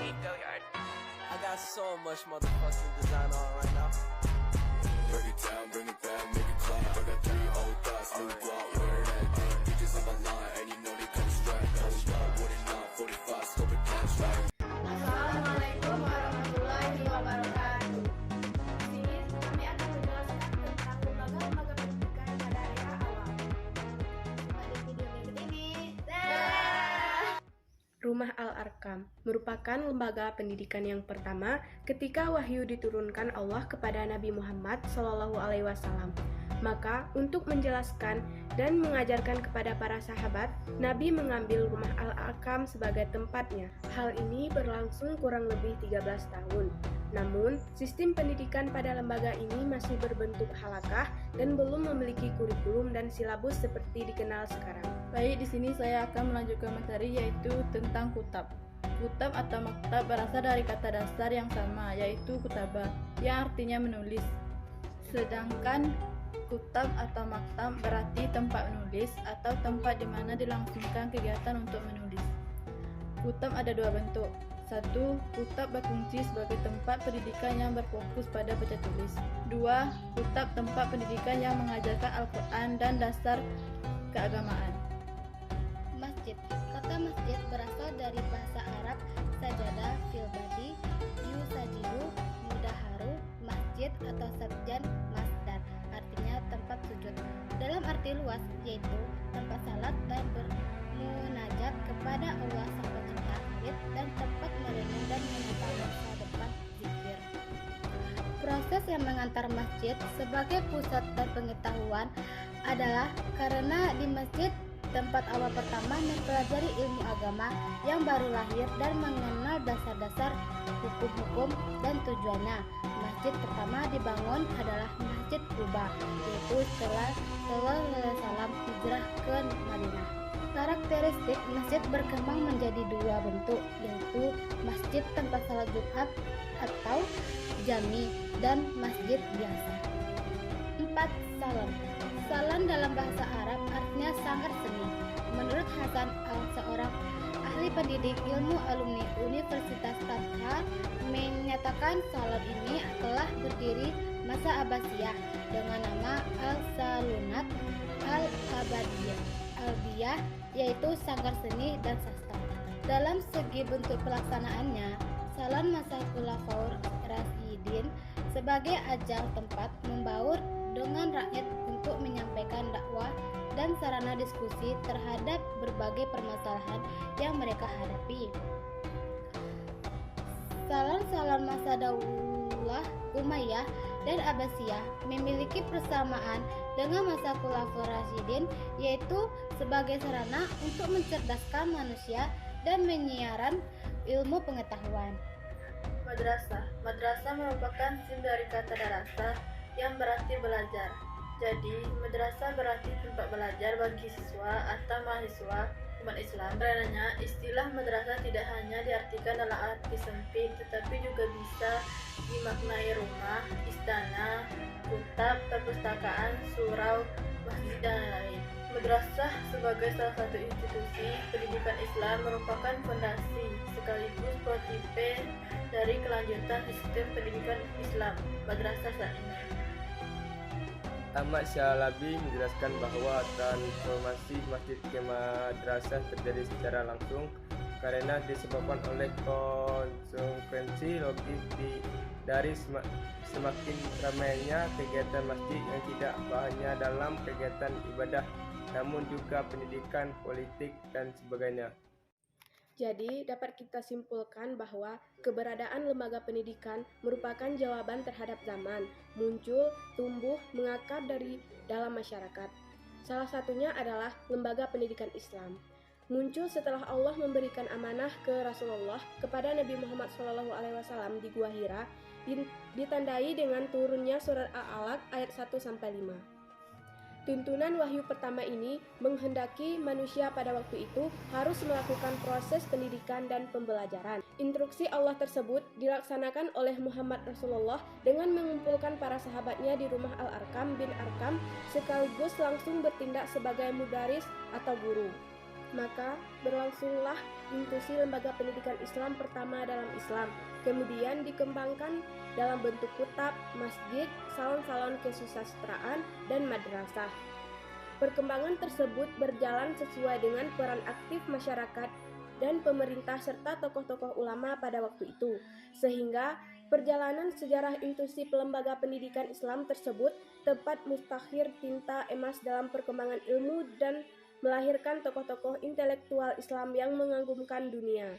I got so much motherfucking design on right now. Break it down, bring it back, make it clap. I got 3 old thoughts, new block, where that thing. Bitches on my line, and you know they come straight. Hold up, what it not, 45, scope it down, right. Assalamualaikum warahmatullahi wabarakatuh. Di sini kami akan menjelaskan tentang lembaga-lembaga pendidikan pada era awal. Pada video berikut ini, Rumah Al-Arkam merupakan lembaga pendidikan yang pertama ketika wahyu diturunkan Allah kepada Nabi Muhammad SAW. Maka untuk menjelaskan dan mengajarkan kepada para sahabat, Nabi mengambil Rumah Al-Arkam sebagai tempatnya. Hal ini berlangsung kurang lebih 13 tahun. Namun, sistem pendidikan pada lembaga ini masih berbentuk halakah dan belum memiliki kurikulum dan silabus seperti dikenal sekarang. Baik, di sini saya akan melanjutkan materi yaitu tentang kutab. Kutab atau maktab berasal dari kata dasar yang sama yaitu kutabah yang artinya menulis. Sedangkan kutab atau maktab berarti tempat menulis atau tempat di mana dilangsungkan kegiatan untuk menulis. Kutab ada 2 bentuk. 1. Kutab berfungsi sebagai tempat pendidikan yang berfokus pada baca tulis. 2. Kutab tempat pendidikan yang mengajarkan Al-Quran dan dasar keagamaan. Masjid. Kata masjid berasal dari bahasa Arab sajadah fil badi, yusajidu, mudaharu, masjid atau sarjan masdar, artinya tempat sujud. Dalam arti luas yaitu tempat salat dan bermunajat kepada Allah Sang Pencipta langit dan tempat merenung dan menata masa depan zikir. Proses yang mengantar masjid sebagai pusat dan pengetahuan adalah karena di masjid tempat awal pertama mempelajari ilmu agama yang baru lahir dan mengenal dasar-dasar hukum-hukum dan tujuannya. Masjid pertama dibangun adalah Masjid Quba, yaitu setelah salam hijrah ke Madinah. Karakteristik masjid berkembang menjadi 2 bentuk, yaitu masjid tempat salat Jumat atau jami dan masjid biasa. 4. Salon. Salon dalam bahasa Arab artinya sanggar seni. Menurut Hasan seorang ahli pendidik ilmu alumni Universitas Tadha, menyatakan salon ini telah berdiri masa Abbasiyah dengan nama Al-Salunat Al-Abadiyah, yaitu sanggar seni dan sastra. Dalam segi bentuk pelaksanaannya, salon masa Khulafaur Rasyidin sebagai ajang tempat membaur dengan rakyat untuk menyampaikan dakwah dan sarana diskusi terhadap berbagai permasalahan yang mereka hadapi. Salon-salon masa Daulah Umayyah dan Abbasiyah memiliki persamaan dengan masa Khulafaur Rasyidin, yaitu sebagai sarana untuk mencerdaskan manusia dan menyiaran ilmu pengetahuan. Madrasah. Madrasah merupakan sim dari kata darasa yang berarti belajar. Jadi, madrasah berarti tempat belajar bagi siswa atau mahasiswa umat Islam. Karenanya, istilah madrasah tidak hanya diartikan dalam arti sempit, tetapi juga bisa dimaknai rumah, istana, kutab, perpustakaan, surau, masjid, dan lain-lain. Madrasah sebagai salah satu institusi pendidikan Islam merupakan fondasi sekaligus prototipe dari kelanjutan sistem pendidikan Islam madrasah saat ini. Ahmad Syalabi menjelaskan bahwa transformasi masjid ke madrasah terjadi secara langsung karena disebabkan oleh konsekuensi logis dari semakin ramainya kegiatan masjid yang tidak hanya dalam kegiatan ibadah namun juga pendidikan, politik, dan sebagainya. Jadi, dapat kita simpulkan bahwa keberadaan lembaga pendidikan merupakan jawaban terhadap zaman, muncul, tumbuh, mengakar dari dalam masyarakat. Salah satunya adalah lembaga pendidikan Islam. Muncul setelah Allah memberikan amanah ke Rasulullah kepada Nabi Muhammad SAW di Gua Hira, ditandai dengan turunnya surat Al-Alaq ayat 1-5. Tuntunan wahyu pertama ini menghendaki manusia pada waktu itu harus melakukan proses pendidikan dan pembelajaran. Instruksi Allah tersebut dilaksanakan oleh Muhammad Rasulullah dengan mengumpulkan para sahabatnya di rumah Al-Arkam bin Arkam sekaligus langsung bertindak sebagai mudaris atau guru. Maka berlangsunglah institusi lembaga pendidikan Islam pertama dalam Islam. Kemudian dikembangkan dalam bentuk kutab, masjid, salon-salon kesusastraan, dan madrasah. Perkembangan tersebut berjalan sesuai dengan peran aktif masyarakat dan pemerintah serta tokoh-tokoh ulama pada waktu itu, sehingga perjalanan sejarah institusi lembaga pendidikan Islam tersebut tepat mustakhir tinta emas dalam perkembangan ilmu dan melahirkan tokoh-tokoh intelektual Islam yang mengagumkan dunia.